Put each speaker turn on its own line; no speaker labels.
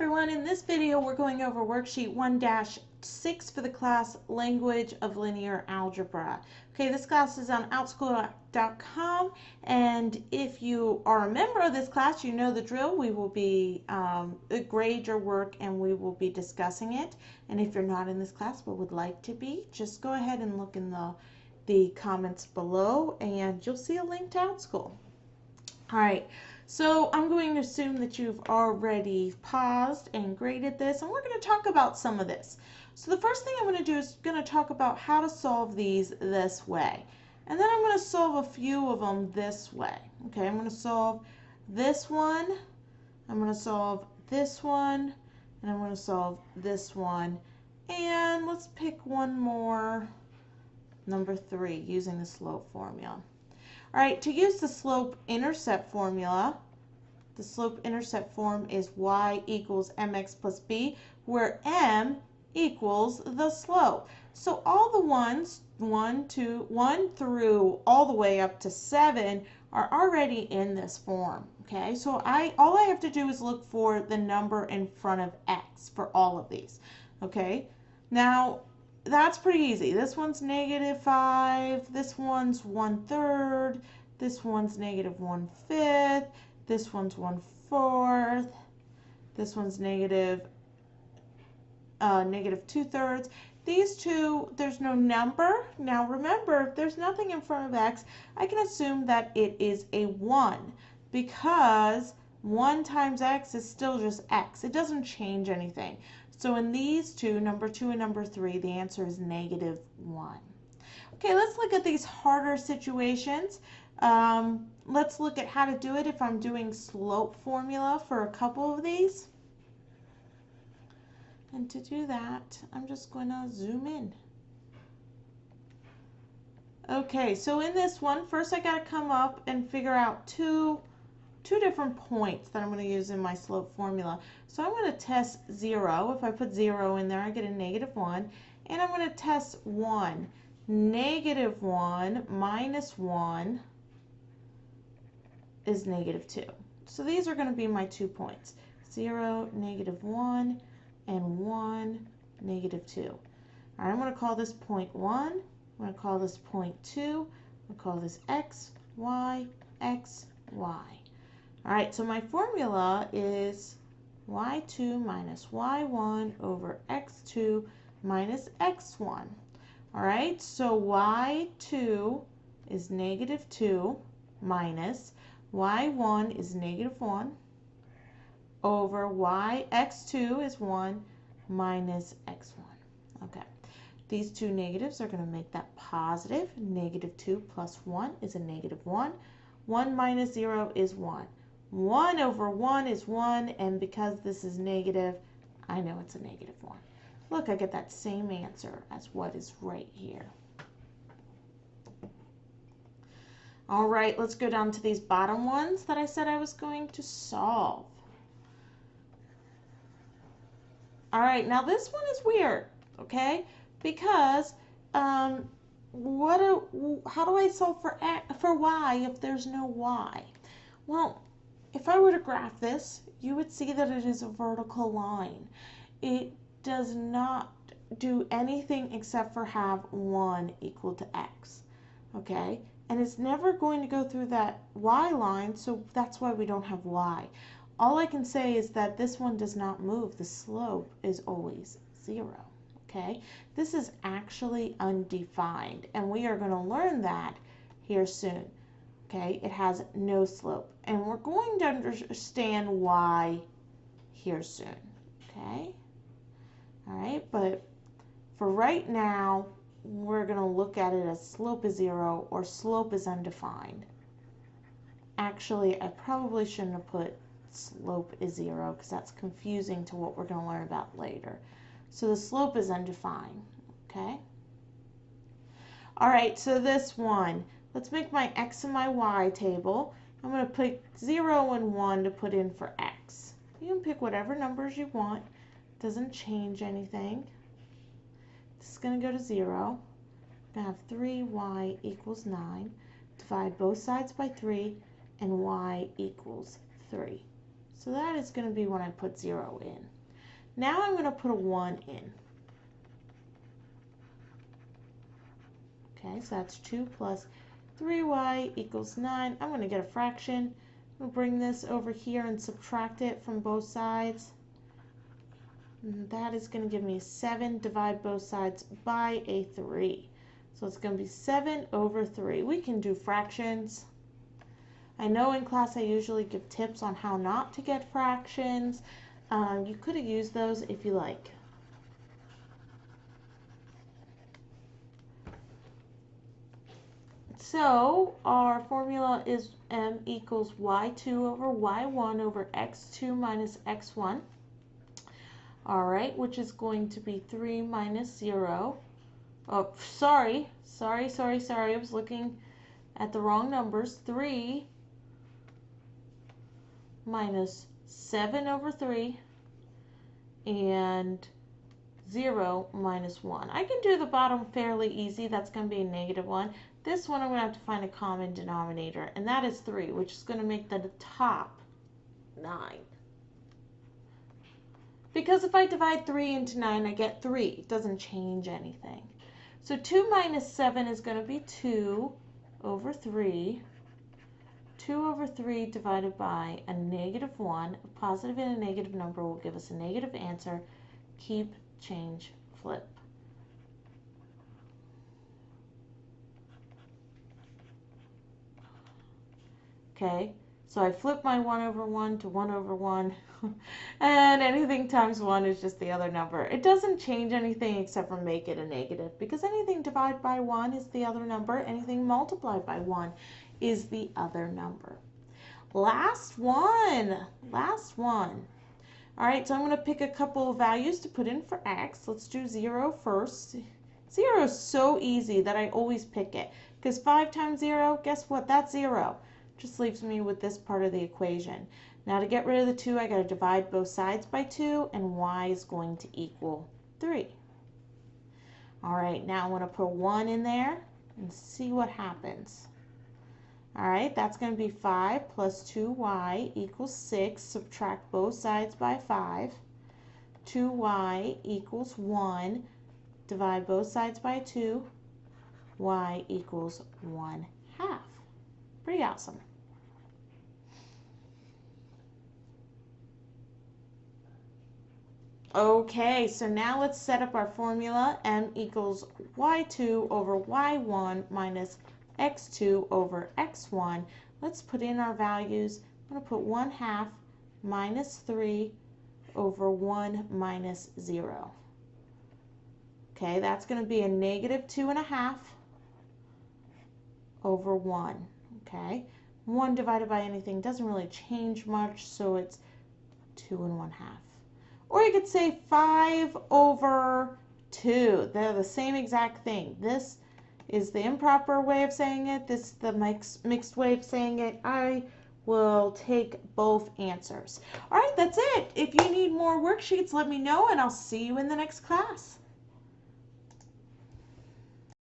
everyone, in this video we're going over worksheet 1-6 for the class Language of Linear Algebra. Okay, this class is on outschool.com, and if you are a member of this class, you know the drill. We will be grade your work and we will be discussing it. And if you're not in this class but would like to be, just go ahead and look in the comments below and you'll see a link to OutSchool. All right, so I'm going to assume that you've already paused and graded this, and we're going to talk about some of this. So the first thing I'm going to do is going to talk about how to solve these this way. And then I'm going to solve a few of them this way. Okay, I'm going to solve this one, I'm going to solve this one, and I'm going to solve this one. And let's pick one more, number 3, using the slope formula. All right, to use the slope-intercept formula, the slope-intercept form is y equals mx plus b, where m equals the slope. So all the ones, 1 through all the way up to 7, are already in this form. Okay, so all I have to do is look for the number in front of x for all of these. Okay, now that's pretty easy. This one's -5, this one's 1/3, this one's -1/5, this one's 1/4, this one's -2/3. These two, there's no number. Now remember, if there's nothing in front of x, I can assume that it is a 1, because 1 times x is still just x. It doesn't change anything. So in these two, number 2 and number 3, the answer is -1. Okay, let's look at these harder situations. Let's look at how to do it if I'm doing slope formula for a couple of these. And to do that, I'm just going to zoom in. Okay, so in this one, first I got to come up and figure out two different points that I'm going to use in my slope formula. So I'm going to test 0. If I put 0 in there, I get a -1. And I'm going to test 1. -1 minus 1 is -2. So these are going to be my 2 points. 0, -1, and 1, -2. All right, I'm going to call this point 1. I'm going to call this point 2. I'm going to call this x, y, x, y. All right, so my formula is y2 minus y1 over x2 minus x1. All right, so y2 is -2 minus y1 is -1 over x2 is 1 minus x1. Okay, these two negatives are going to make that positive. -2 plus 1 is a -1. 1 minus 0 is 1. 1 over 1 is 1, and because this is negative, I know it's a -1. Look, I get that same answer as what is right here. All right, let's go down to these bottom ones that I said I was going to solve. All right, now this one is weird, okay? Because how do I solve for y if there's no y? Well, if I were to graph this, you would see that it is a vertical line. It does not do anything except for have 1 equal to x, okay? And it's never going to go through that y line, so that's why we don't have y. All I can say is that this one does not move. The slope is always 0, okay? This is actually undefined, and we are going to learn that here soon. Okay, it has no slope, and we're going to understand why here soon. Okay, all right, but for right now, we're going to look at it as slope is 0 or slope is undefined. Actually, I probably shouldn't have put slope is 0 because that's confusing to what we're going to learn about later. So the slope is undefined. Okay, all right, so this one. Let's make my x and my y table. I'm going to pick 0 and 1 to put in for x. You can pick whatever numbers you want. It doesn't change anything. This is going to go to 0. I'm going to have 3y equals 9. Divide both sides by 3, and y equals 3. So that is going to be when I put 0 in. Now I'm going to put a 1 in. Okay, so that's 2 plus 3y equals 9. I'm going to get a fraction. We'll bring this over here and subtract it from both sides. And that is going to give me 7. Divide both sides by a 3. So it's going to be 7 over 3. We can do fractions. I know in class I usually give tips on how not to get fractions. You could have used those if you like. So our formula is m equals y2 over y1 over x2 minus x1. All right, which is going to be 3 minus 0. Oh, sorry. I was looking at the wrong numbers. 3 minus 7 over 3 and 0 minus 1. I can do the bottom fairly easy. That's going to be a negative 1. This one I'm going to have to find a common denominator, and that is 3, which is going to make the top 9. Because if I divide 3 into 9, I get 3. It doesn't change anything. So 2 minus 7 is going to be 2 over 3. 2 over 3 divided by a negative 1. A positive and a negative number will give us a negative answer. Keep, change, flip. Okay, so I flip my 1 over 1 to 1 over 1, and anything times 1 is just the other number. It doesn't change anything except for make it a negative, because anything divided by 1 is the other number, anything multiplied by 1 is the other number. Last one. All right, so I'm going to pick a couple of values to put in for x. Let's do 0 first. 0 is so easy that I always pick it, because 5 times 0, guess what? That's 0. Just leaves me with this part of the equation. Now to get rid of the 2, I got to divide both sides by 2, and y is going to equal 3. All right, now I'm going to put 1 in there and see what happens. All right, that's going to be 5 plus 2y equals 6. Subtract both sides by 5. 2y equals 1. Divide both sides by 2. Y equals 1/2. Pretty awesome. Okay, so now let's set up our formula. M equals y2 over y1 minus x2 over x1. Let's put in our values. I'm going to put 1/2 minus 3 over 1 minus 0. Okay, that's going to be a negative 2.5 over 1. Okay, 1 divided by anything doesn't really change much, so it's 2 1/2. Or you could say 5 over 2. They're the same exact thing. This is the improper way of saying it. This is the mixed way of saying it. I will take both answers. All right, that's it. If you need more worksheets, let me know, and I'll see you in the next class.